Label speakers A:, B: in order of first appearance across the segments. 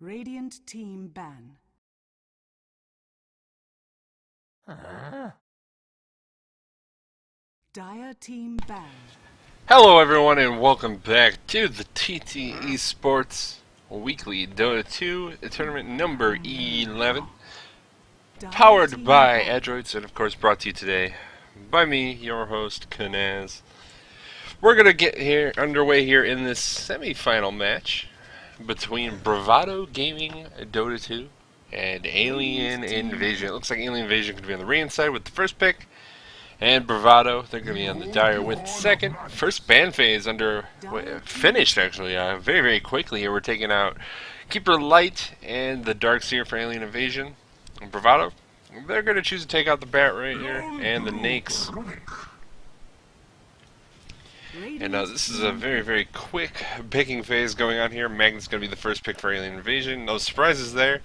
A: Radiant team ban. Dire team ban.
B: Hello everyone and welcome back to the TT eSports Weekly Dota 2 tournament number 11, powered by Androids and of course brought to you today by me, your host, Kunaz. We're going to get underway here in this semi-final match between Bravado Gaming Dota 2 and Alien Invasion. It looks like Alien Invasion could be on the Radiant side with the first pick. And Bravado, they're going to be on the Dire with second. First ban phase finished actually very, very quickly here. We're taking out Keeper Light and the Darkseer for Alien Invasion. And Bravado, they're going to choose to take out the Bat right here and the Nakes. And this is a very, very quick picking phase going on here. Magnet's going to be the first pick for Alien Invasion. No surprises there.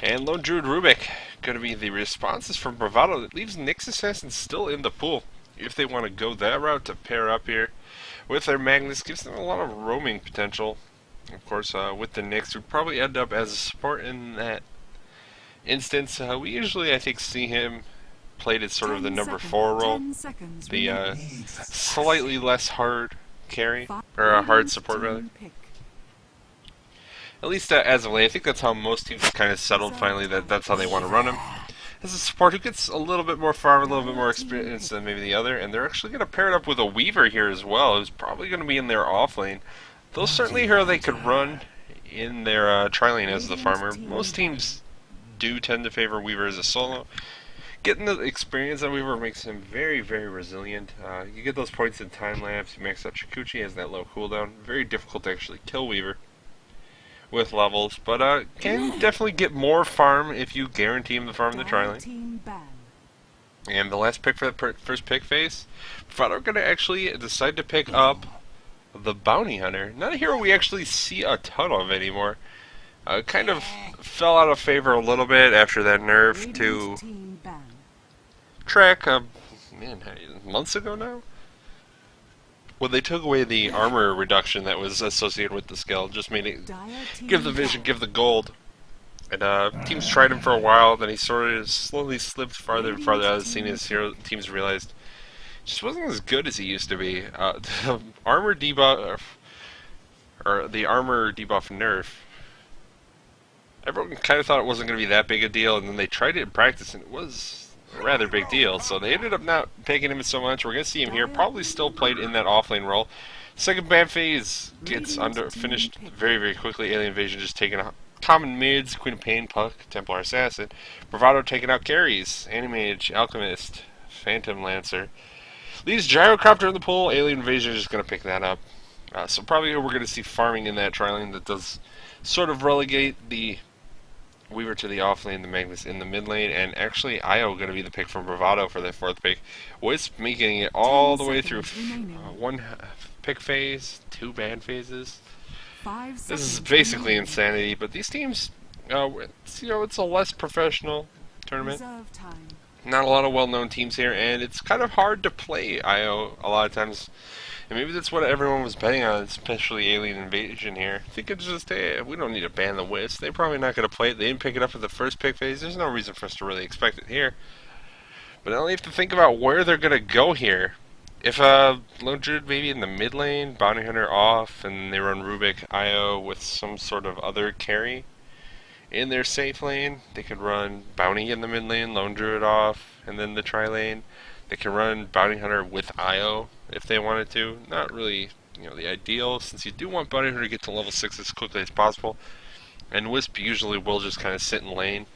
B: And Lone Druid Rubik going to be the responses from Bravado. That leaves Nyx Assassin still in the pool. If they want to go that route to pair up here with their Magnus, gives them a lot of roaming potential. Of course, with the Nyx, would probably end up as a support in that instance. We usually, I think, see him played as sort of the number 4 role. The slightly less hard carry, or a hard support rather. At least as of late, I think that's how most teams kind of settled finally that that's how they want to run him. As a support who gets a little bit more farm, a little bit more experience than maybe the other, and they're actually going to pair it up with a Weaver here as well, who's probably going to be in their off lane. Though certainly here they could run in their tri-lane as the farmer. Most teams do tend to favor Weaver as a solo. Getting the experience on Weaver makes him very, very resilient. You get those points in time lapse, you max out Chikuchi, has that low cooldown. Very difficult to actually kill Weaver with levels, but can definitely get more farm if you guarantee him the farm in the tri-lane. And the last pick for the first pick phase, Bravado are going to actually decide to pick up the Bounty Hunter. Not a hero we actually see a ton of anymore. Kind of fell out of favor a little bit after that nerf to track, months ago now? Well, they took away the armor reduction that was associated with the skill, just made it give the vision, give the gold. And teams tried him for a while, then he sort of slowly slipped farther and farther out of the scene as teams realized he just wasn't as good as he used to be. The armor debuff, or the armor debuff nerf, everyone kind of thought it wasn't going to be that big a deal, and then they tried it in practice, and it was a rather big deal, so they ended up not picking him so much. We're going to see him here, probably still played in that offlane role. Second ban phase gets finished very, very quickly. Alien Invasion just taking out common mids, Queen of Pain, Puck, Templar Assassin. Bravado taking out carries, Animage, Alchemist, Phantom Lancer. Leaves Gyrocopter in the pool. Alien Invasion is just going to pick that up. So probably we're going to see farming in that tri-lane that does sort of relegate the Weaver to the off lane, the Magnus in the mid lane, and actually Io going to be the pick from Bravado for the fourth pick. Wisp making it all the way through one pick phase, 2 ban phases. This is basically insanity, but these teams, it's a less professional tournament. Not a lot of well-known teams here, and it's kind of hard to play Io a lot of times. And maybe that's what everyone was betting on, especially Alien Invasion here. I think it's just, hey, we don't need to ban the Wisp. They're probably not going to play it. They didn't pick it up at the first pick phase. There's no reason for us to really expect it here. But now they have to think about where they're going to go here. If Lone Druid maybe in the mid lane, Bounty Hunter off, and they run Rubik Io with some sort of other carry in their safe lane, they could run Bounty in the mid lane, Lone Druid off, and then the tri lane. They can run Bounty Hunter with Io if they wanted to. Not really, the ideal, since you do want Bounty Hunter to get to level 6 as quickly as possible. And Wisp usually will just kind of sit in lane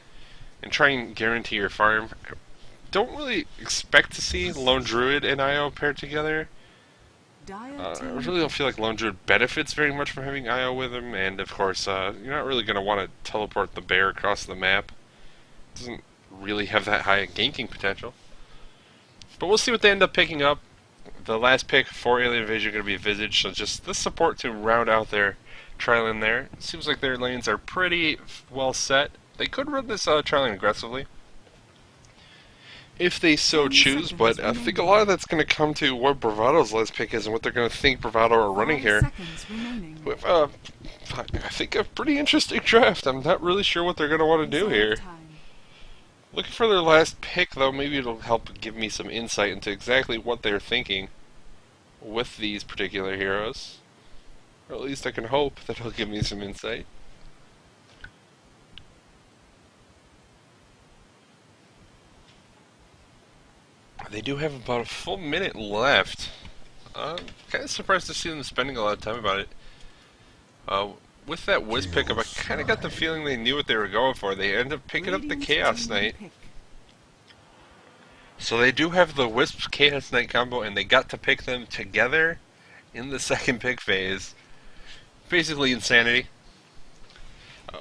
B: and try and guarantee your farm. Don't really expect to see Lone Druid and Io paired together. I really don't feel like Lone Druid benefits very much from having Io with him, and of course, you're not really going to want to teleport the bear across the map. It doesn't really have that high ganking potential. But we'll see what they end up picking up. The last pick for Alien Invasion going to be Visage, so just the support to round out their tri-lane there. It seems like their lanes are pretty well set. They could run this tri-lane aggressively. if they so
A: 10
B: choose, but
A: seconds
B: I think a
A: remaining.
B: lot of that's going to come to what Bravado's last pick is and what they're going to think Bravado are running
A: 5
B: here.
A: seconds remaining.
B: With, I think a pretty interesting draft. I'm not really sure what they're going to want to do
A: Reserve
B: here.
A: time.
B: Looking for their last pick, though, maybe it'll help give me some insight into exactly what they're thinking with these particular heroes. Or at least I can hope that it'll give me some insight. They do have about a full minute left. I'm kind of surprised to see them spending a lot of time about it. With that Wiz pickup, I kind of got the feeling they knew what they were going for. They ended up picking up the
A: Radiant
B: Chaos
A: team
B: Knight.
A: pick.
B: So they do have the Wisp Chaos Knight combo, and they got to pick them together in the second pick phase. Basically insanity.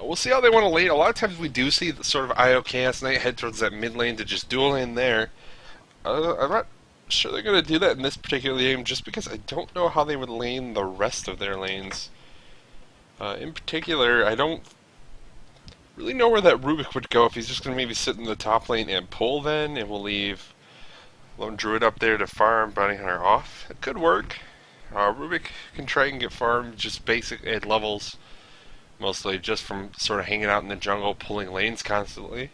B: We'll see how they want to lane. A lot of times we do see the sort of IO Chaos Knight head towards that mid lane to just dual lane there. I'm not sure they're going to do that in this particular game, just because I don't know how they would lane the rest of their lanes. In particular, I don't really know where that Rubik would go, if he's just going to maybe sit in the top lane and pull then, and we'll leave Lone Druid up there to farm Bounty Hunter off. It could work. Rubik can try and get farmed just basic at levels, mostly just from sort of hanging out in the jungle, pulling lanes constantly.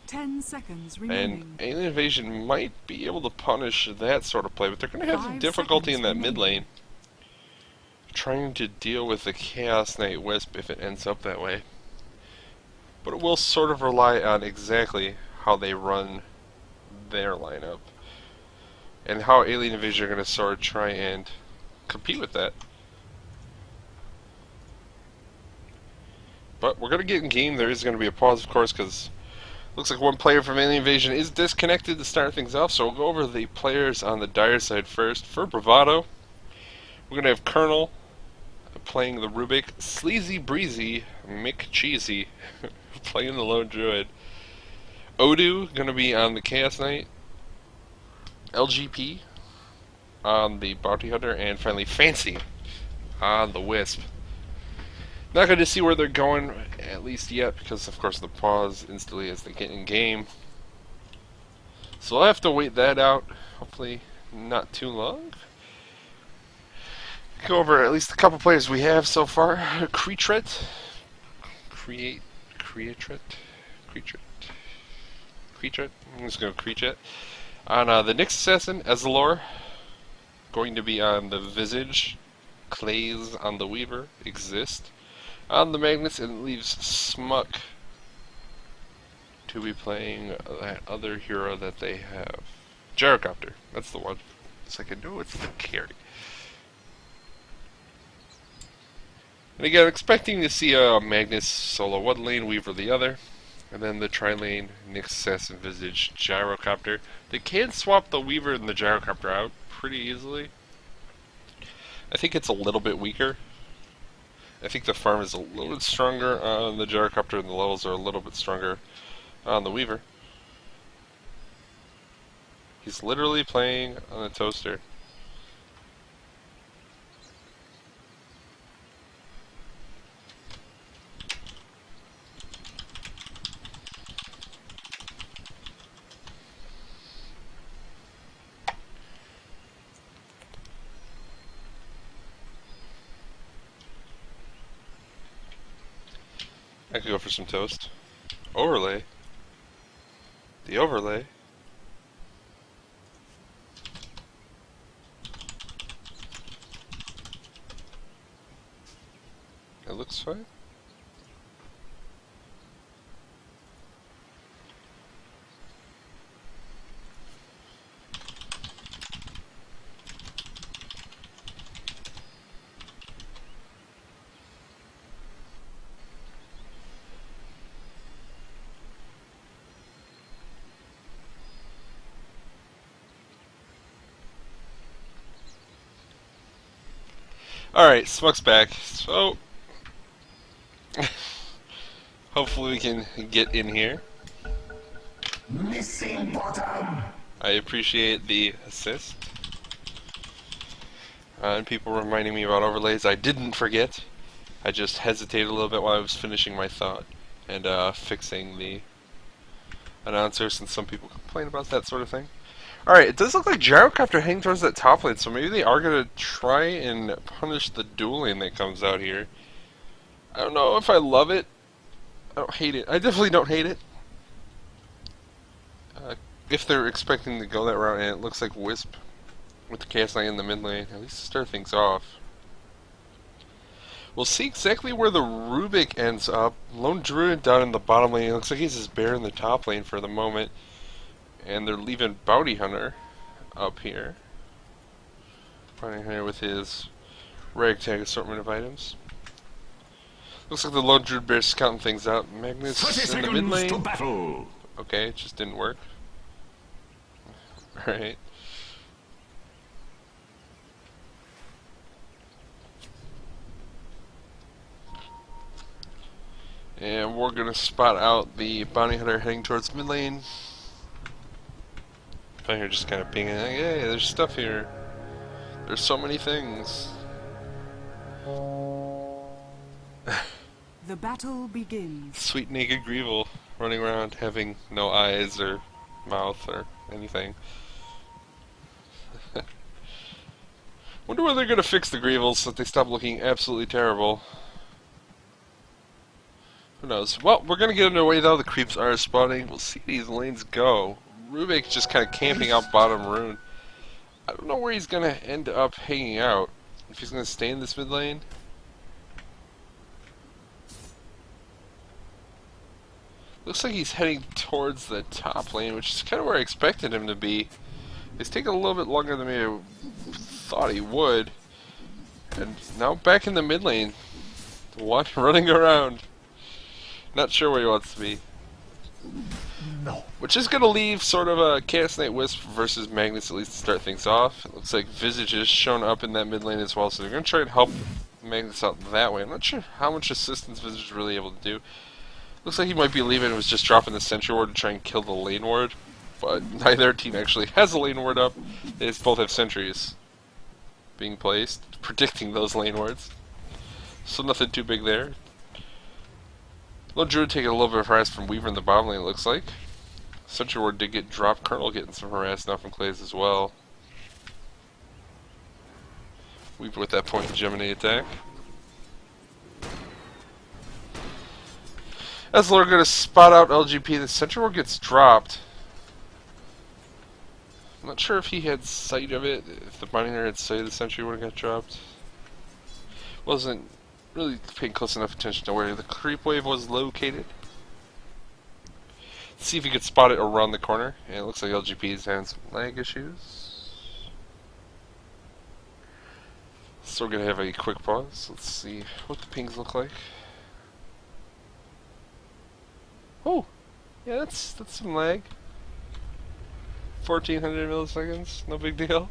A: 10 seconds
B: And
A: remaining.
B: Alien Invasion might be able to punish that sort of play, but they're going to have some
A: 5
B: difficulty in
A: seconds
B: that mid
A: remaining.
B: lane, trying to deal with the Chaos Knight Wisp if it ends up that way. But it will sort of rely on exactly how they run their lineup, and how Alien Invasion are going to sort of try and compete with that. But we're going to get in game. There is going to be a pause, of course, because looks like one player from Alien Invasion is disconnected to start things off. So we'll go over the players on the Dire side first. For Bravado, we're going to have Colonel playing the Rubik, Sleazy Breezy, McCheesy playing the Lone Druid, Odu going to be on the Chaos Knight, LGP on the Bounty Hunter, and finally Fancy on the Wisp. Not going to see where they're going, at least yet, because of course the pause instantly as they get in game. So I'll have to wait that out, hopefully not too long. Go over at least a couple players we have so far. Creatret. Creatret. I'm just going to Creatret. On the Nyx Assassin, Ezalor. Going to be on the Visage. Clays on the Weaver. Exist. On the Magnus, and it leaves Smuck to be playing that other hero that they have. Gyrocopter. That's the one. Second, no, it's the carry. And again, expecting to see a Magnus solo one lane, Weaver the other, and then the tri-lane Nyx Assassin Visage Gyrocopter. They can swap the Weaver and the Gyrocopter out pretty easily. I think it's a little bit weaker. I think the farm is a little bit stronger on the Gyrocopter, and the levels are a little bit stronger on the Weaver. He's literally playing on a toaster. I could go for some toast. Overlay. The overlay. It looks fine. Alright, Smuck's back. So, hopefully we can get in here.
C: Missing bottom.
B: I appreciate the assist. And people reminding me about overlays. I didn't forget. I just hesitated a little bit while I was finishing my thought and fixing the announcer, since some people complain about that sort of thing. Alright, it does look like Gyrocopter heading towards that top lane, so maybe they are going to try and punish the dueling that comes out here. I don't know if I love it. I don't hate it. I definitely don't hate it. If they're expecting to go that route, and it looks like Wisp with the Chaos Knight in the mid lane, at least to start things off. We'll see exactly where the Rubik ends up. Lone Druid down in the bottom lane. It looks like he's just bare in the top lane for the moment. And they're leaving Bounty Hunter up here. Bounty Hunter with his ragtag assortment of items. Looks like the Lone Druid Bear's scouting things out. Magnus in the mid lane. Okay, it just didn't work. Alright. And we're going to spot out the Bounty Hunter heading towards mid lane. Bounty Hunter just kind of pinging, like, hey, there's stuff here. There's so many things.
A: The battle begins.
B: Sweet naked Greevil running around having no eyes or mouth or anything. Wonder when they're going to fix the Greevils so that they stop looking absolutely terrible. Who knows? Well, we're going to get underway though. The creeps are spawning. We'll see these lanes go. Rubik just kind of camping out bottom rune. I don't know where he's going to end up hanging out. If he's going to stay in this mid lane. Looks like he's heading towards the top lane, which is kind of where I expected him to be. He's taking a little bit longer than maybe I thought he would. And now back in the mid lane. Running around. Not sure where he wants to be.
C: No.
B: Which is going to leave sort of a Chaos Knight Wisp versus Magnus at least to start things off. It looks like Visage is shown up in that mid lane as well, so they're going to try and help Magnus out that way. I'm not sure how much assistance Visage is really able to do. Looks like he might be leaving and was just dropping the Sentry Ward to try and kill the lane ward. But neither team actually has a lane ward up. They just both have sentries being placed, predicting those lane wards. So nothing too big there. Lone Druid taking a little bit of harass from Weaver in the bottom lane, it looks like. Sentry Ward did get dropped. Colonel getting some harass now from Clays as well. Weaver with that point Gemini attack. As we're going to spot out LGP, the Sentry Ward gets dropped. I'm not sure if he had sight of it, if the miner had sight of the Sentry Ward got dropped. Wasn't really paying close enough attention to where the creep wave was located. Let's see if he could spot it around the corner. And it looks like LGP is having some lag issues. So we're going to have a quick pause. Let's see what the pings look like. Oh, yeah, that's some lag. 1400 milliseconds, no big deal.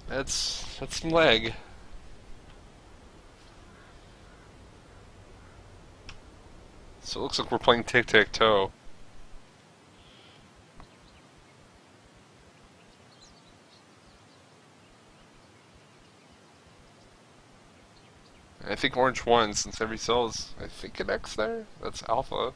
B: That's some lag. So it looks like we're playing tic-tac-toe. I think orange won since every cell is, I think, an X there. That's alpha.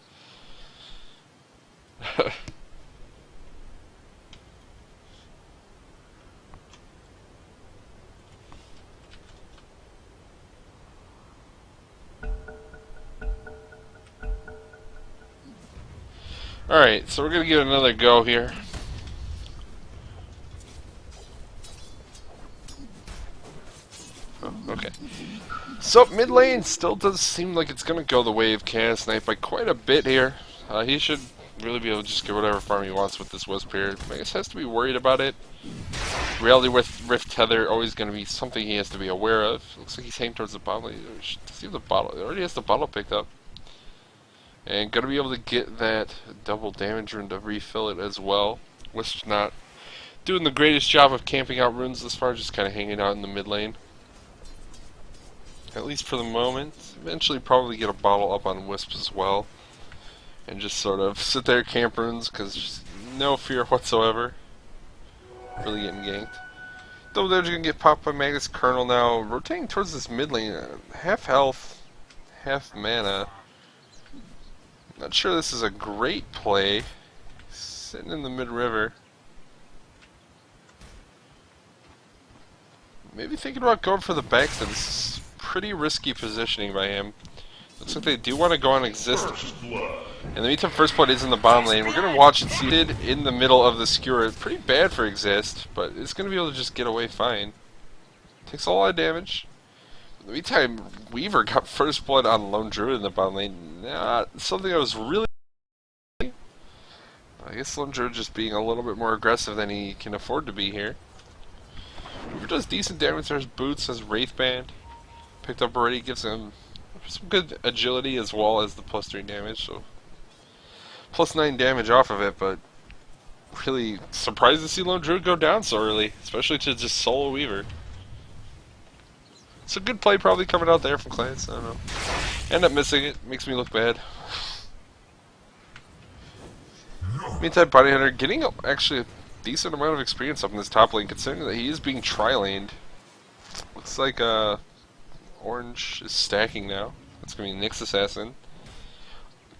B: Alright, so we're going to give it another go here. Oh, okay. So, mid lane still does seem like it's going to go the way of Chaos Knight by quite a bit here. He should really be able to just get whatever farm he wants with this Wisp here. I guess has to be worried about it. Reality with Rift Tether always going to be something he has to be aware of. Looks like he's heading towards the bottom lane. See the bottle. It already has the bottle picked up. And going to be able to get that double damage rune to refill it as well. Wisp's not doing the greatest job of camping out runes this far, just kind of hanging out in the mid lane. At least for the moment. Eventually probably get a bottle up on Wisp as well. And just sort of sit there, camp runes, because no fear whatsoever. Really getting ganked. Double damage going to get popped by Magnus Colonel now. Rotating towards this mid lane. Half health. half mana. Not sure this is a great play. Sitting in the mid-river. Maybe thinking about going for the backstab. This is pretty risky positioning by him. Looks like they do want to go on exist. In the meantime, first blood is in the bottom lane. We're going to watch it seated in the middle of the skewer. Pretty bad for exist, but it's going to be able to just get away fine. Takes a lot of damage. In the meantime, Weaver got first blood on Lone Druid in the bottom lane. Not something I was really... I guess Lone Druid just being a little bit more aggressive than he can afford to be here. Weaver does decent damage. There's boots, has Wraith Band. Picked up already, gives him some good agility as well as the +3 damage, so +9 damage off of it, but really surprised to see Lone Druid go down so early, especially to just solo Weaver. It's a good play probably coming out there from Clans, I don't know. End up missing it, makes me look bad. Meantime, Bounty Hunter getting actually a decent amount of experience up in this top lane, considering that he is being tri-laned. Looks like Orange is stacking now. That's going to be Nyx Assassin.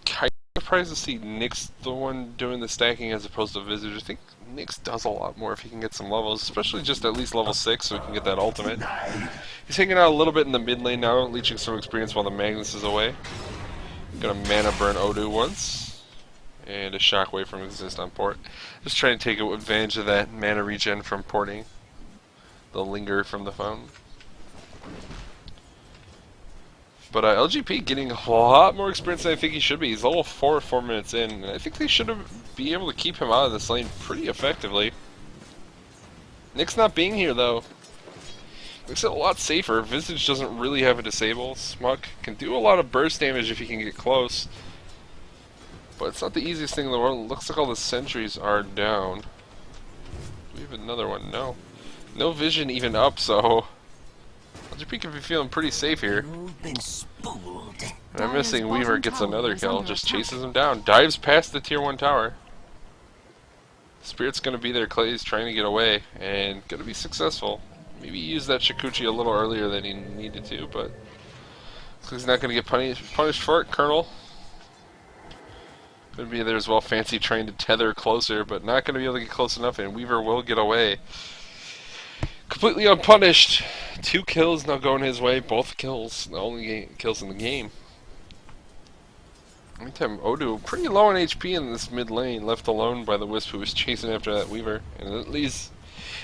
B: Kind of surprised to see Nyx the one doing the stacking as opposed to Visage. I think Nyx does a lot more if he can get some levels, especially just at least level 6 so he can get that ultimate. He's hanging out a little bit in the mid lane now, leeching some experience while the Magnus is away. Gonna mana burn Odu once. And a shockwave from Exist on port. Just trying to take advantage of that mana regen from porting. The linger from the fountain. But LGP getting a lot more experience than I think he should be. He's level 4 minutes in, and I think they should be able to keep him out of this lane pretty effectively. Nyx not being here though makes it a lot safer. Visage doesn't really have a disable. Smug can do a lot of burst damage if he can get close. But it's not the easiest thing in the world. It looks like all the sentries are down. Do we have another one? No. No vision even up, so LGP can be feeling pretty safe here. And I'm missing Weaver gets another kill, just chases him down, dives past the tier 1 tower. Spirit's gonna be there, Clay's trying to get away, and gonna be successful. Maybe use that Shikuchi a little earlier than he needed to, but he's not gonna get punished for it. Colonel gonna be there as well, Fancy trying to tether closer, but not gonna be able to get close enough, and Weaver will get away. Completely unpunished. 2 kills now going his way. Both kills. The only kills in the game. Meantime, Odu pretty low on HP in this mid lane, left alone by the Wisp who was chasing after that Weaver. And at least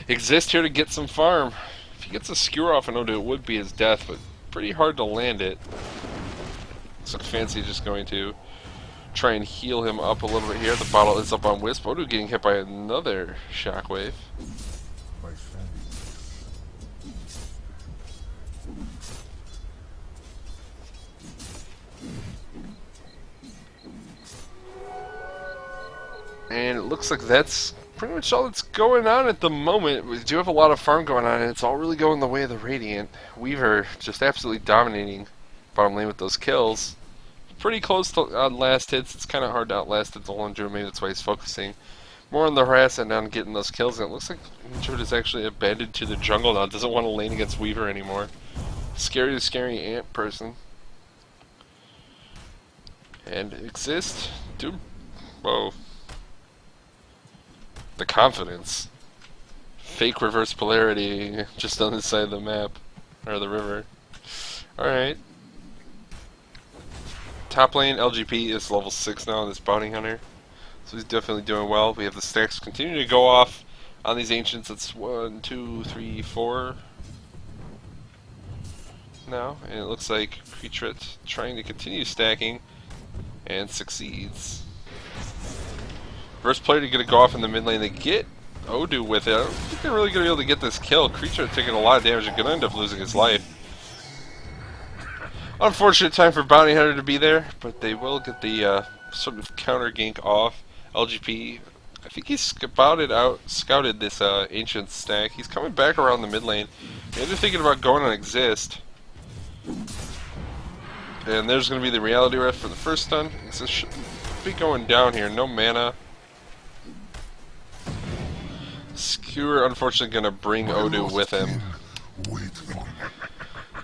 B: Exist here to get some farm. If he gets a skewer off on Odu, it would be his death, but pretty hard to land it. Looks like Fancy just going to try and heal him up a little bit here. The bottle is up on Wisp. Odu getting hit by another shockwave. And it looks like that's pretty much all that's going on at the moment. We do have a lot of farm going on, and it's all really going the way of the Radiant. Weaver just absolutely dominating bottom lane with those kills. Pretty close to last hits. It's kind of hard to outlast it. The Lone Druid, maybe that's why he's focusing more on the harass and on getting those kills. And it looks like Druid is actually abandoned to the jungle now. Doesn't want to lane against Weaver anymore. Scary ant person. And Exist. Dude. Whoa. The confidence. Fake reverse polarity just on the side of the map. Or the river. Alright. Top lane, LGP is level 6 now on this Bounty Hunter. So he's definitely doing well. We have the stacks continuing to go off on these Ancients. It's 1, 2, 3, 4 now. And it looks like Creatret trying to continue stacking and succeeds. First player to get a go off in the mid lane. They get Odu with it. I don't think they're really going to be able to get this kill. Creature taking a lot of damage and going to end up losing his life. Unfortunate time for Bounty Hunter to be there, but they will get the sort of counter gank off. LGP, I think he's scouted this Ancient stack. He's coming back around the mid lane. Maybe they're thinking about going on Exist. And there's going to be the Reality Ref for the first stun. Exist should be going down here. No mana. Skewer, unfortunately, going to bring Odu with him.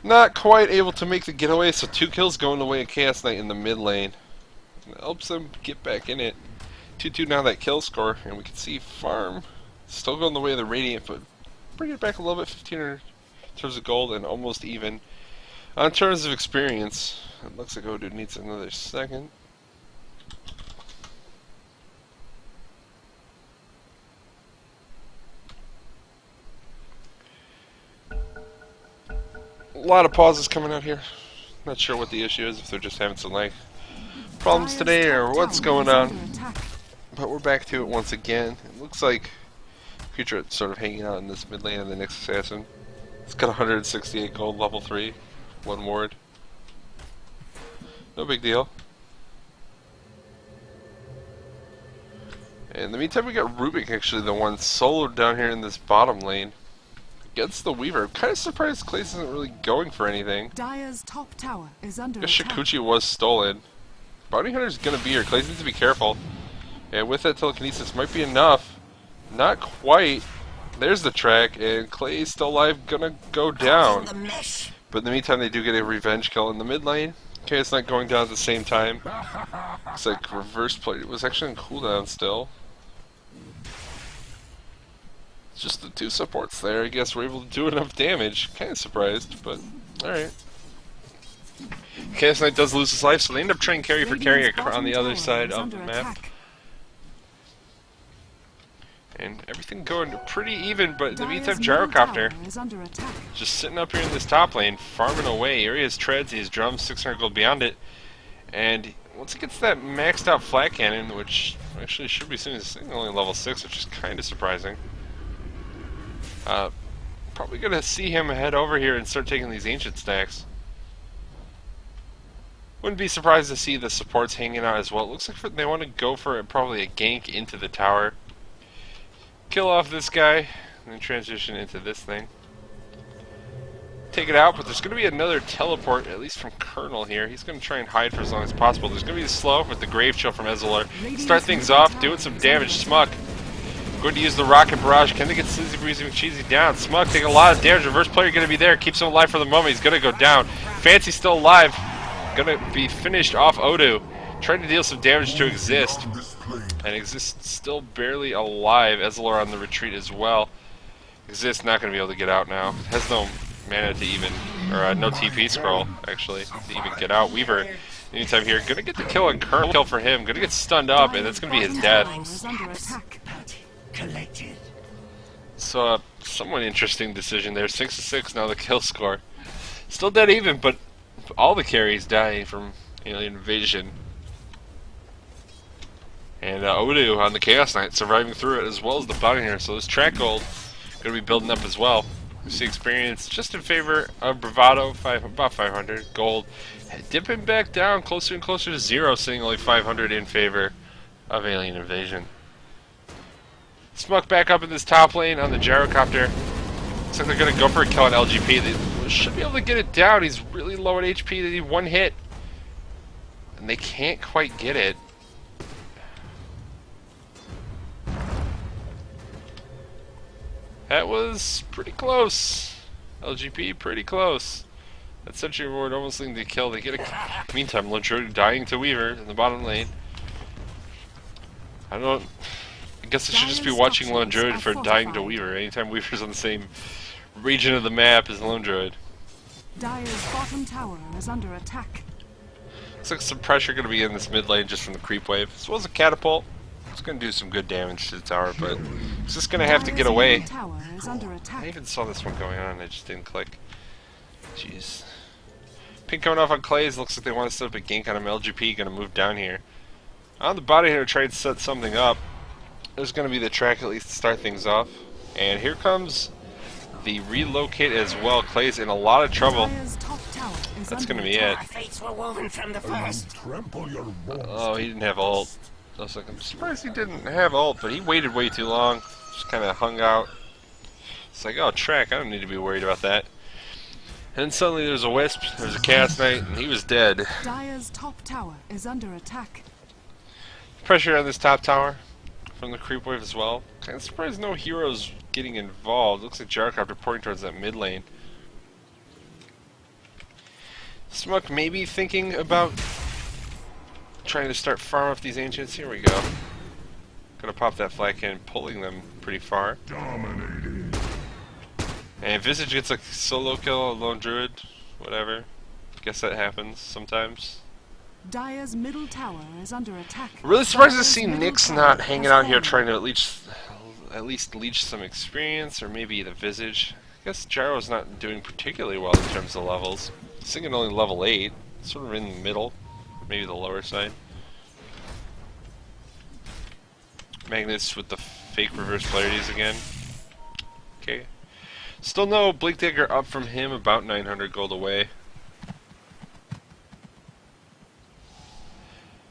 B: Not quite able to make the getaway, so 2 kills going away at Chaos Knight in the mid lane. It helps them get back in it. 2-2 now that kill score, and we can see Farm still going the way of the Radiant, but bring it back a little bit, 1500 in terms of gold and almost even. On terms of experience, it looks like Odu needs another second. A lot of pauses coming out here. Not sure what the issue is, if they're just having some like problems today or what's going on. But we're back to it once again. It looks like Creature sort of hanging out in this mid lane of the next assassin. It's got 168 gold, level 3, 1 ward. No big deal. In the meantime, we got Rubik, actually the one soloed down here in this bottom lane against the Weaver. I'm kind of surprised Clace isn't really going for anything.
A: Dire's top tower is under
B: I guess
A: attack.
B: Shikuchi was stolen. Bounty Hunter's gonna be here. Clace needs to be careful. And with that telekinesis might be enough. Not quite. There's the track, and Clay still alive, gonna go down. But in the meantime, they do get a revenge kill in the mid lane. Okay, it's not going down at the same time. Looks like reverse play. It was actually in cooldown still. It's just the 2 supports there. I guess we're able to do enough damage. Kind of surprised, but alright. Chaos Knight does lose his life, so they end up trying carry for carry on the other side of the map. And everything going pretty even, but in the meantime, Gyrocopter just sitting up here in this top lane, farming away. Here he has treads, he has drums, 600 gold beyond it. And once he gets that maxed out flat cannon, which actually should be soon, he's only level 6, which is kind of surprising. Probably going to see him head over here and start taking these ancient stacks. Wouldn't be surprised to see the supports hanging out as well. It looks like they want to go for probably a gank into the tower. Kill off this guy, and then transition into this thing. Take it out, but there's going to be another teleport, at least from Colonel here. He's going to try and hide for as long as possible. There's going to be a slow with the Grave Chill from Ezreal. Start things off, doing some damage. Smuk going to use the Rocket Barrage. Can they get Slizzy Breezy McCheesy down? Smuk taking a lot of damage. Reverse player going to be there. Keeps him alive for the moment. He's going to go down. Fancy still alive. Going to be finished off Odu. Trying to deal some damage to Exist. And Exist still barely alive. Ezreal on the retreat as well. Exist not going to be able to get out now. Has no mana to even, or no TP scroll actually, to even get out. Weaver, anytime here, going to get the kill on Colonel. Kill for him. Going to get stunned up, and that's going to be his death. So, somewhat interesting decision there. 6-6 now the kill score. Still dead even, but all the carries dying from alien invasion. And Odu on the Chaos Knight surviving through it as well as the bounty hunter. So this track gold going to be building up as well. We see experience just in favor of Bravado, about 500 gold. Dipping back down closer and closer to 0, seeing only 500 in favor of alien invasion. Smuk back up in this top lane on the Gyrocopter. Looks like they're going to go for a kill on LGP. They should be able to get it down. He's really low at HP. They need 1 hit. And they can't quite get it. That was pretty close. LGP, pretty close. That Sentry Ward almost leading to kill. They get a... Meantime, Lundruid dying to Weaver in the bottom lane. I guess I should just be watching Lundruid for dying to Weaver. Anytime Weaver's on the same region of the map as Lundruid.
A: Dire's bottom tower is under attack.
B: Looks like some pressure going to be in this mid lane just from the creep wave. As well as a catapult. It's going to do some good damage to the tower, but it's just going to have to get away. I even saw this one going on, I just didn't click. Jeez. Pink coming off on Clays, looks like they want to set up a gank on him. LGP going to move down here. On the body here, try and set something up. There's going to be the track at least to start things off. And here comes the relocate as well. Clay's in a lot of trouble. That's going to be it. Oh, he didn't have ult. I was like, I'm surprised he didn't have ult, but he waited way too long. Just kind of hung out. It's like, oh, track, I don't need to be worried about that. And then suddenly there's a Wisp, there's a Chaos Knight, and he was dead.
A: Dire's top tower is under attack.
B: Pressure on this top tower from the creep wave as well. Kind of surprised no heroes getting involved. Looks like Gyrocopter pointing towards that mid lane. Smuck may be thinking about trying to start farm up these ancients. Here we go. Gonna pop that flag cannon, pulling them pretty far.
C: Dominating.
B: And Visage gets a solo kill, a lone druid, whatever. Guess that happens sometimes.
A: Dire's middle tower is under attack.
B: Really surprised to
A: Dire's
B: see
A: middle
B: Nyx
A: tower
B: not hanging
A: has
B: out here
A: fallen.
B: trying to at least leech some experience, or maybe the Visage. I guess Gyro's not doing particularly well in terms of levels. Singing only level 8, sort of in the middle, maybe the lower side. Magnus with the fake reverse polarities again. Okay. Still no Blink Dagger up from him, about 900 gold away.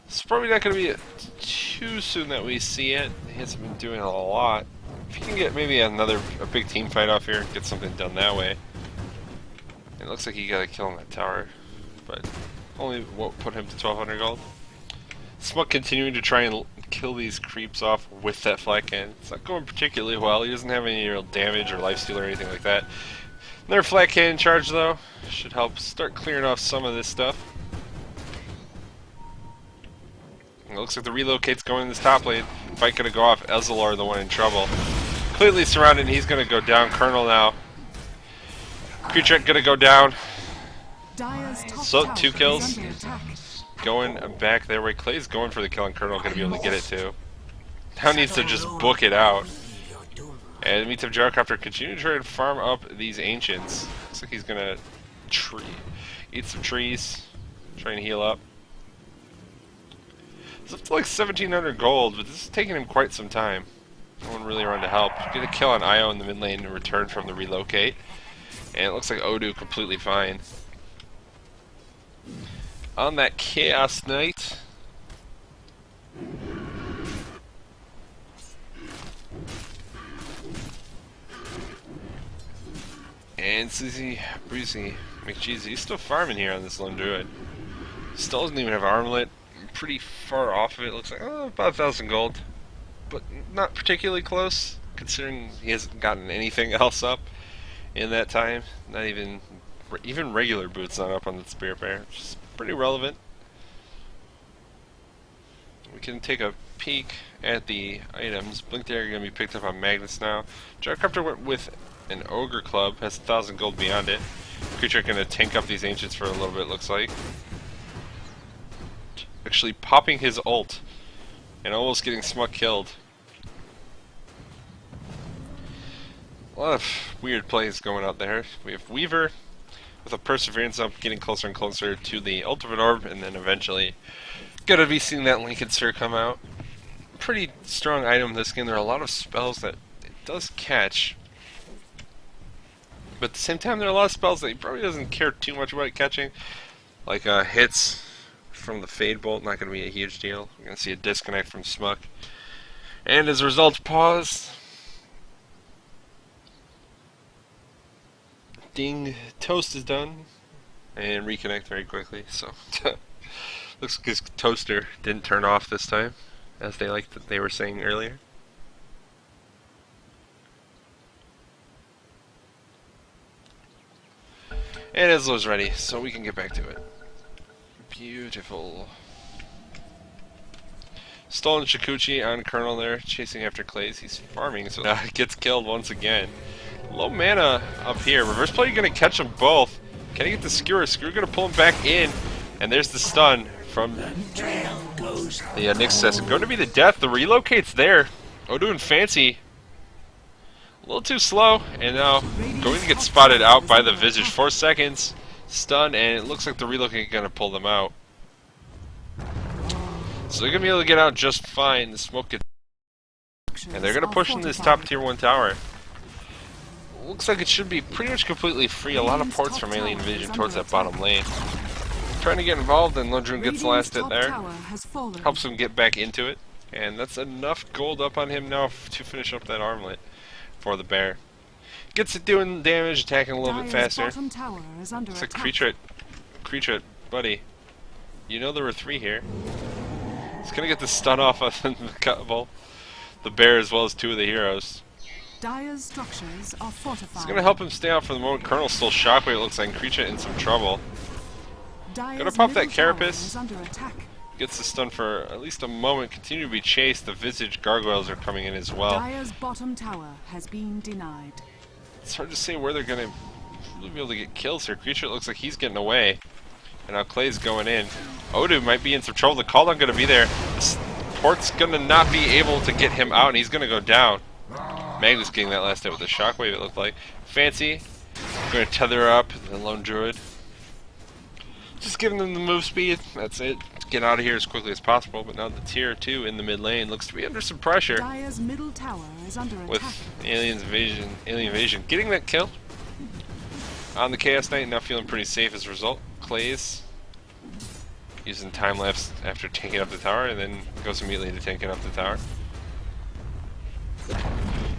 B: It's probably not going to be too soon that we see it. He hasn't been doing a lot. If he can get maybe a big team fight off here, get something done that way. It looks like he got a kill on that tower, but only won't put him to 1200 gold. Smuck continuing to try and kill these creeps off with that flag cannon. It's not going particularly well. He doesn't have any real damage or lifesteal or anything like that. Another flag cannon charge though should help start clearing off some of this stuff. It looks like the relocate's going in this top lane. Fight gonna go off. Ezreal the one in trouble. Completely surrounded. He's gonna go down. Colonel now. Creature gonna go down.
A: Dire's top
B: So
A: tower
B: 2
A: is
B: kills.
A: under attack.
B: Going back their way. Clay's going for the kill on Colonel. Gonna be able to get it too. Now needs to just book it out. And meets up Gyrocopter. Continue to try and farm up these ancients. Looks like he's gonna eat some trees. Try and heal up. It's up to like 1700 gold, but this is taking him quite some time. No one really around to help. Get a kill on Io in the mid lane in return from the relocate. And it looks like Odu completely fine. On that Chaos Knight. And Suzy, Breezy, McCheesy, he's still farming here on this lone druid. Still doesn't even have armlet. Pretty far off of it. Looks like about 1,000 gold, but not particularly close considering he hasn't gotten anything else up in that time. Not even regular boots not up on the Spirit Bear, which is pretty relevant. We can take a peek at the items. Blink Dagger gonna be picked up on Magnus now. Gyrocopter went with an Ogre Club, has 1,000 gold beyond it. Creature gonna tank up these ancients for a little bit, looks like. Actually popping his ult and almost getting Smuck killed. A lot of weird plays going out there. We have Weaver with a Perseverance up, getting closer and closer to the Ultimate Orb, and then eventually gonna be seeing that Lincoln Sphere come out. Pretty strong item this game. There are a lot of spells that it does catch, but at the same time there are a lot of spells that he probably doesn't care too much about catching, like hits from the Fade Bolt. Not going to be a huge deal. We're going to see a disconnect from Smuck, and as a result, pause. Ding, toast is done, and reconnect very quickly. So looks like his toaster didn't turn off this time, as they were saying earlier. And Ezlo's ready, so we can get back to it. Beautiful. Stolen Shikuchi on Colonel there, chasing after Clays. He's farming, so gets killed once again. Low mana up here. Reverse play, you're going to catch them both. Can he get the Skewer? Skewer going to pull him back in. And there's the stun from the Nyx. Going to be the death. The relocate's there. Odu and Fancy. A little too slow. And now going to get spotted out by the Visage. 4 seconds. Stun, and it looks like the relocate is going to pull them out. So they're going to be able to get out just fine. The smoke gets, and they're going to push in this top tier 1 tower. Looks like it should be pretty much completely free. A lot of ports from Alien Invasion towards that bottom lane. Trying to get involved, and Lundrun gets the last hit there. Helps him get back into it. And that's enough gold up on him now to finish up that armlet for the bear. Gets it doing damage, attacking a little bit faster. It's a creature, buddy. You know there were 3 here. He's gonna get the stun off of the bear as well as 2 of the heroes.
A: Dire's structures are fortified.
B: It's gonna help him stay out for the moment. Colonel's still shockwave, it looks like. Creature in some trouble. Gonna pop that carapace. Gets the stun for at least a moment. Continue to be chased. The visage gargoyles are coming in as well.
A: Dire's bottom tower has been denied.
B: It's hard to say where they're gonna really be able to get kills here. Creature looks like he's getting away. And now Clay's going in. Odu might be in some trouble. The cooldown gonna be there. The port's gonna not be able to get him out, and he's gonna go down. Magnus getting that last hit with a shockwave, it looked like. Fancy. Gonna tether up the lone druid. Just giving them the move speed. That's it. Get out of here as quickly as possible. But now the tier 2 in the mid lane looks to be under some pressure.
A: Dire's middle tower is under
B: with
A: attack.
B: Alien Invasion getting that kill on the Chaos Knight, now feeling pretty safe as a result. Clay's using time lapse after taking up the tower, and then goes immediately to taking up the tower.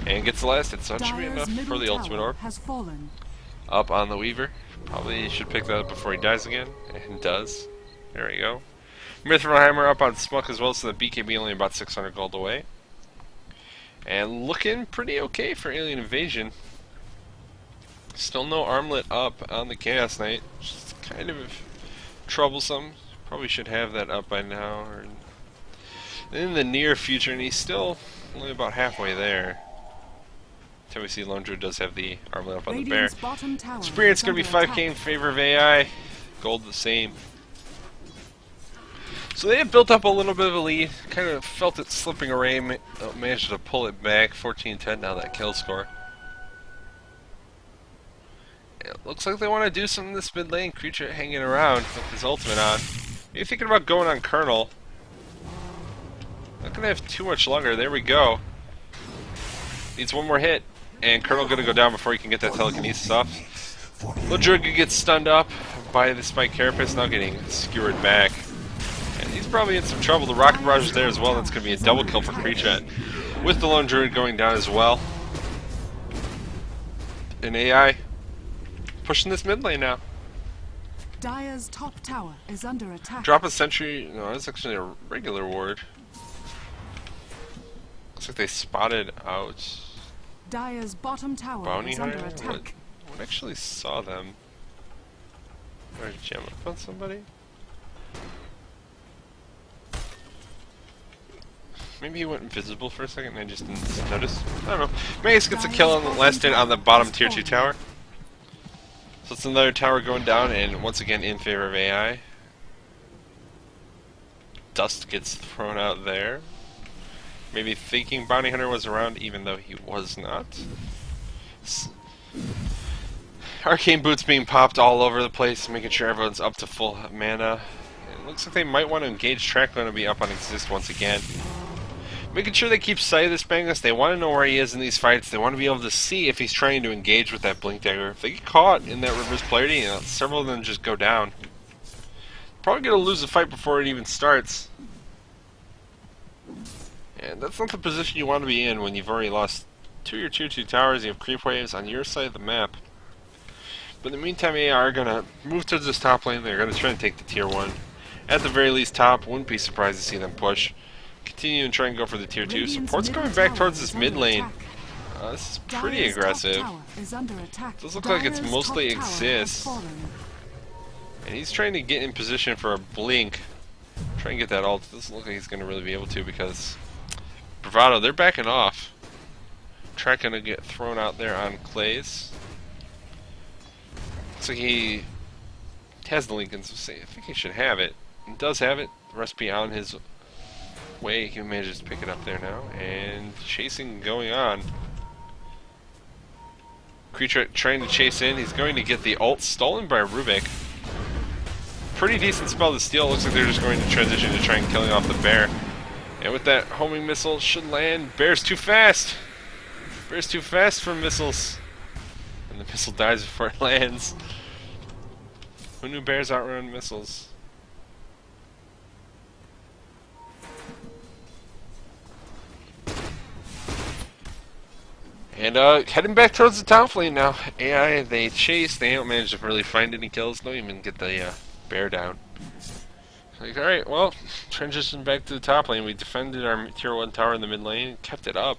B: And gets the last hit, so that should be enough for the ultimate orb.
A: Has fallen.
B: Up on the Weaver. Probably should pick that up before he dies again, and does. There we go. Mithril up on Smuck as well, so the BKB only about 600 gold away. And looking pretty okay for Alien Invasion. Still no armlet up on the Chaos Knight, which is kind of troublesome. Probably should have that up by now, or in the near future, and he's still only about halfway there. Until we see Lone Druid does have the armlet up on the bear. Experience going to be 5k in favor of AI. Gold the same. So they have built up a little bit of a lead. Kind of felt it slipping away. Managed to pull it back. 14-10 now, that kill score. It looks like they want to do something in this mid lane. Creature hanging around with his ultimate on. You're thinking about going on Colonel. Not going to have too much longer. There we go. Needs one more hit. And Colonel going to go down before he can get that telekinesis off. Little Druid gets stunned up by the Spike Carapace, now getting skewered back. And he's probably in some trouble. The Rocket Barrage is there as well. That's going to be a double kill for Creature, with the Lone Druid going down as well. And AI pushing this mid lane now.
A: Dire's top tower is under attack.
B: Drop a sentry. No, that's actually a regular ward. Looks like they spotted out
A: Dire's bottom tower
B: Bounty
A: is under
B: Hunter.
A: attack.
B: What actually saw them? Or jam up on somebody? Maybe he went invisible for a second and I just didn't notice. I don't know. Magus gets a kill on the last hit on the bottom tier 2 tower. So it's another tower going down, and once again in favor of AI. Dust gets thrown out there. Maybe thinking Bounty Hunter was around even though he was not. Arcane Boots being popped all over the place, making sure everyone's up to full mana. It looks like they might want to engage. Track going to be up on Exist once again. Making sure they keep sight of this Magnus. They want to know where he is in these fights. They want to be able to see if he's trying to engage with that Blink Dagger. If they get caught in that reverse polarity, you know, several of them just go down. Probably going to lose the fight before it even starts. And that's not the position you want to be in when you've already lost 2 of your tier 2 towers. You have creep waves on your side of the map. But in the meantime, AI are going to move towards this top lane. They're going to try and take the tier 1. At the very least top, wouldn't be surprised to see them push. Continue and try and go for the tier 2. Support's going back towards this mid lane. This is pretty aggressive. Does look like it's mostly Exist. And he's trying to get in position for a blink. Try and get that ult. Doesn't look like he's going to really be able to because Bravado, they're backing off. Track going to get thrown out there on Clay's. Looks like he has the Lincoln, so I think he should have it. He does have it. The recipe on his way. He manages to pick it up there now. And chasing going on. Creature trying to chase in. He's going to get the ult stolen by Rubik. Pretty decent spell to steal. Looks like they're just going to transition to try and killing off the bear. And with that homing missile should land. Bear's too fast. Bear's too fast for missiles. And the missile dies before it lands. Who knew bears outrun missiles? And heading back towards the top lane now. AI, they chase. They don't manage to really find any kills. Don't even get the bear down. Like, alright, well, transition back to the top lane. We defended our tier 1 tower in the mid lane, kept it up.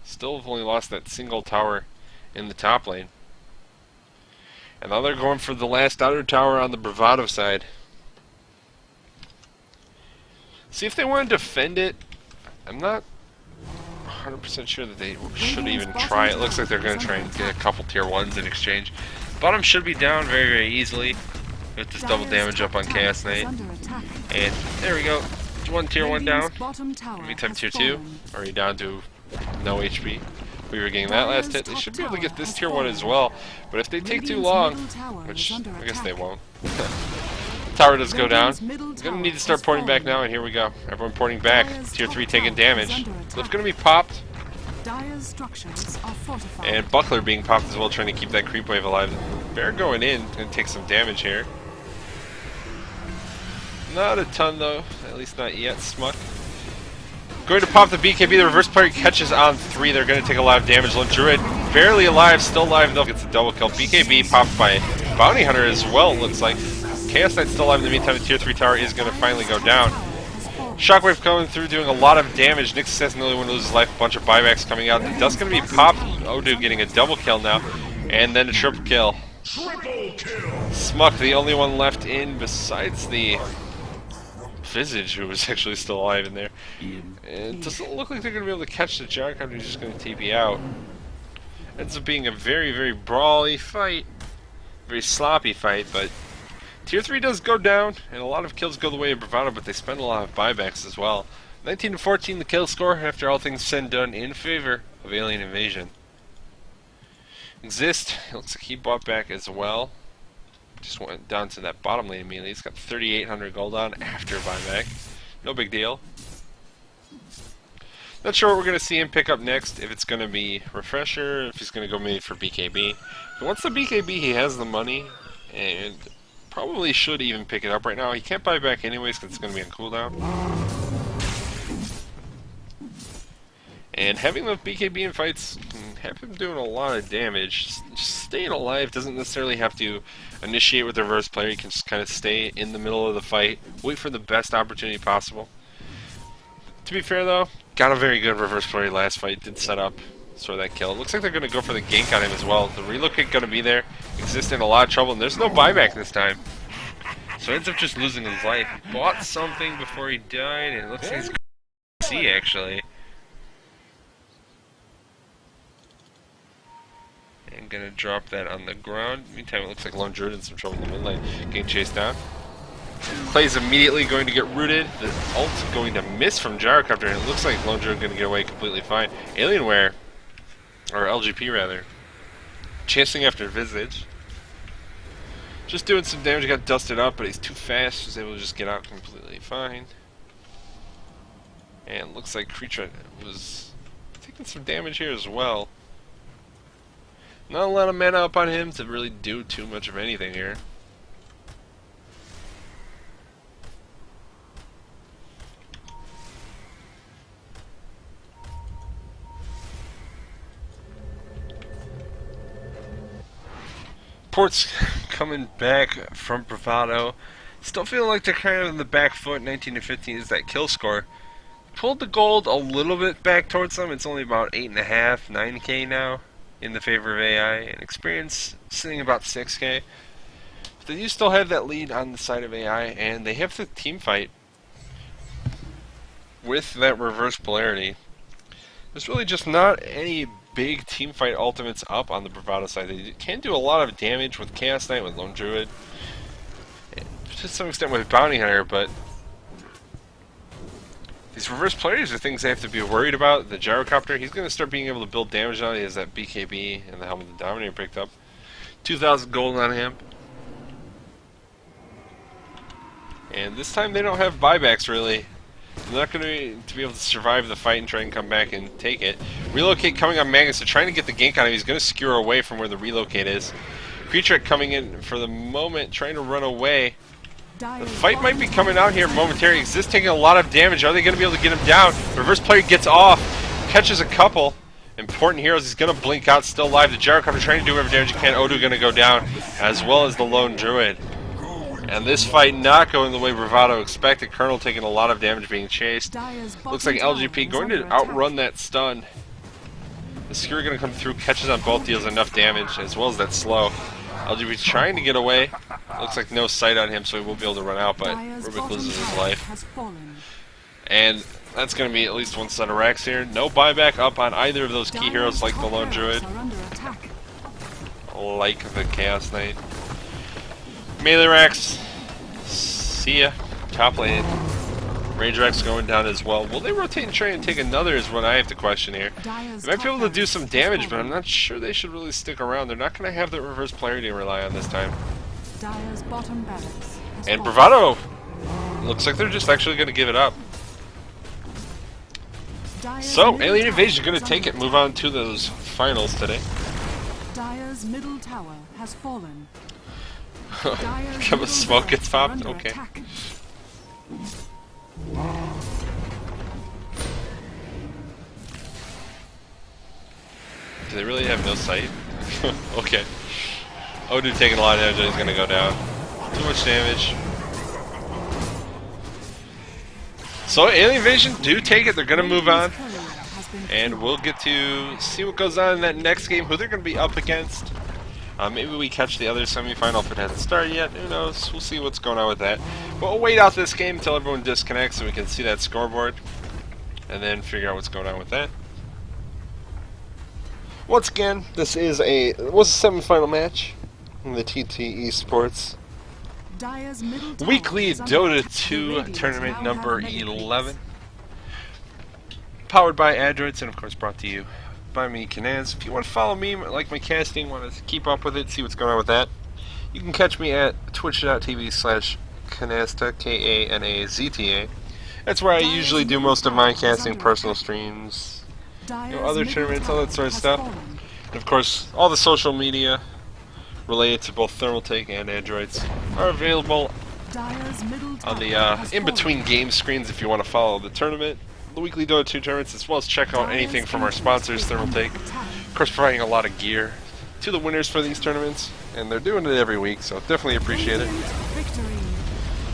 B: Still have only lost that single tower in the top lane. And now they're going for the last outer tower on the Bravado side. See if they want to defend it. I'm not 100% sure that they should even try. It looks like they're going to try and get a couple tier 1s in exchange. Bottom should be down very, very easily with this double damage up on Chaos Knight. And there we go. One tier 1 down. Meantime, tier 2 already down to no HP. We were getting that last hit. They should be able to get this tier 1 as well. But if they take too long, which I guess they won't. Tower does go down. Gonna need to start porting back now, and here we go. Everyone porting back. Tier 3 taking damage. Lift's gonna be popped. And Buckler being popped as well, trying to keep that creep wave alive. Bear going in, gonna take some damage here. Not a ton though, at least not yet. Smuck going to pop the BKB. The reverse player catches on 3. They're going to take a lot of damage. Lone Druid barely alive, still alive though. Gets a double kill. BKB popped by Bounty Hunter as well, it looks like. Chaos Knight's still alive in the meantime. The tier 3 tower is going to finally go down. Shockwave coming through, doing a lot of damage. Nyx Assassin the only one who loses life. A bunch of buybacks coming out. The dust going to be popped. Odu getting a double kill now. And then a triple kill. Smuck, the only one left in besides the Visage, who was actually still alive in there. And it doesn't look like they're going to be able to catch the Juggernaut, who's just going to TP out. Ends up being a very, very brawly fight. Very sloppy fight, but tier 3 does go down, and a lot of kills go the way of Bravado, but they spend a lot of buybacks as well. 19 to 14 the kill score, after all things said and done, in favor of Alien Invasion. Exist, it looks like he bought back as well. Just went down to that bottom lane immediately. He's got 3,800 gold on after buyback. No big deal. Not sure what we're going to see him pick up next. If it's going to be Refresher, if he's going to go maybe for BKB. If he wants the BKB, he has the money, and probably should even pick it up right now. He can't buy back anyways because it's going to be on cooldown. And having the BKB in fights can have him doing a lot of damage. Just staying alive doesn't necessarily have to initiate with the reverse player. You can just kind of stay in the middle of the fight, wait for the best opportunity possible. To be fair though, got a very good reverse player last fight, did set up sort of that kill. It looks like they're going to go for the gank on him as well. The relocate going to be there, Exist in a lot of trouble, and there's no buyback this time. So he ends up just losing his life. He bought something before he died, and it looks like he's going to see actually. And gonna drop that on the ground. Meantime, it looks like Lone Druid in some trouble in the mid lane. Getting chased down. Clay's immediately going to get rooted. The ult's going to miss from Gyrocopter, and it looks like Lone Druid going to get away completely fine. Alienware, or LGP rather, chasing after Visage. Just doing some damage, got dusted up, but he's too fast. Was able to just get out completely fine. And looks like Creature was taking some damage here as well. Not a lot of mana up on him to really do too much of anything here. Ports coming back from Bravado. Still feeling like they're kind of in the back foot. 19 to 15 is that kill score. Pulled the gold a little bit back towards them. It's only about 8.5, 9k now in the favor of AI, and experience sitting about 6k. But they do still have that lead on the side of AI, and they have the team fight with that reverse polarity. There's really just not any big team fight ultimates up on the Bravado side. They can do a lot of damage with Chaos Knight, with Lone Druid, and to some extent with Bounty Hunter, but these reverse players are things they have to be worried about. The Gyrocopter, he's going to start being able to build damage now. He has that BKB and the Helmet of the Dominator picked up. 2,000 gold on him. And this time they don't have buybacks really. They're not going to be able to survive the fight and try and come back and take it. Relocate coming on Magnus, so trying to get the gank on him. He's going to skewer away from where the relocate is. Creature coming in for the moment, trying to run away. The fight might be coming out here momentarily. Exist taking a lot of damage. Are they going to be able to get him down? Reverse player gets off, catches a couple. Important heroes. He's going to blink out, still alive. The Gyrocopter trying to do whatever damage he can. Odu going to go down, as well as the Lone Druid. And this fight not going the way Bravado expected. Colonel taking a lot of damage, being chased. Looks like LGP going to outrun that stun. The Skewer going to come through, catches on both, deals enough damage, as well as that slow. LGP trying to get away. Looks like no sight on him, so he won't be able to run out, but Rubik loses his life. And that's going to be at least one set of racks here. No buyback up on either of those key heroes like the Lone Druid, like the Chaos Knight. Melee racks, see ya. Top lane. Range racks going down as well. Will they rotate and try and take another is what I have to question here. They might be able to do some damage, but I'm not sure they should really stick around. They're not going to have that reverse polarity to rely on this time. And Bravado! Looks like they're just actually going to give it up. So, Alien Invasion going to take it, move on to those finals today.
A: Dire's middle tower has fallen.
B: Come a smoke gets popped? Okay. Do they really have no sight? Okay. Odu taking a lot of damage and he's gonna go down. Too much damage. So Alien Invasion do take it, they're gonna move on. And we'll get to see what goes on in that next game, who they're gonna be up against. Maybe we catch the other semifinal if it hasn't started yet. Who knows? We'll see what's going on with that. But we'll wait out this game until everyone disconnects so we can see that scoreboard. And then figure out what's going on with that. Once again, this was a semifinal match in the TT eSports weekly Dota 2 tournament number 11. Powered by Androids and of course brought to you by me, Kanaz. If you want to follow me, like my casting, want to keep up with it, see what's going on with that, you can catch me at twitch.tv/Kanazta, K-A-N-A-Z-T-A. That's where I usually do most of my casting, personal streams, other tournaments, all that sort of stuff. And of course, all the social media related to both Thermal Take and Androids are available on the in-between game screens if you want to follow the tournament, the weekly Dota 2 tournaments, as well as check out anything from our sponsors, Thermal Take. Of course, providing a lot of gear to the winners for these tournaments, and they're doing it every week, so definitely appreciate it.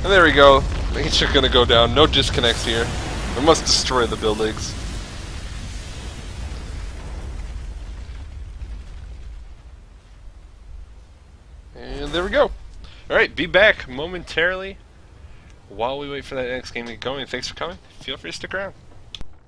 B: And there we go. It's just gonna go down. No disconnects here. We must destroy the buildings. And there we go. Alright, be back momentarily while we wait for that next game to get going. Thanks for coming. Feel free to stick around.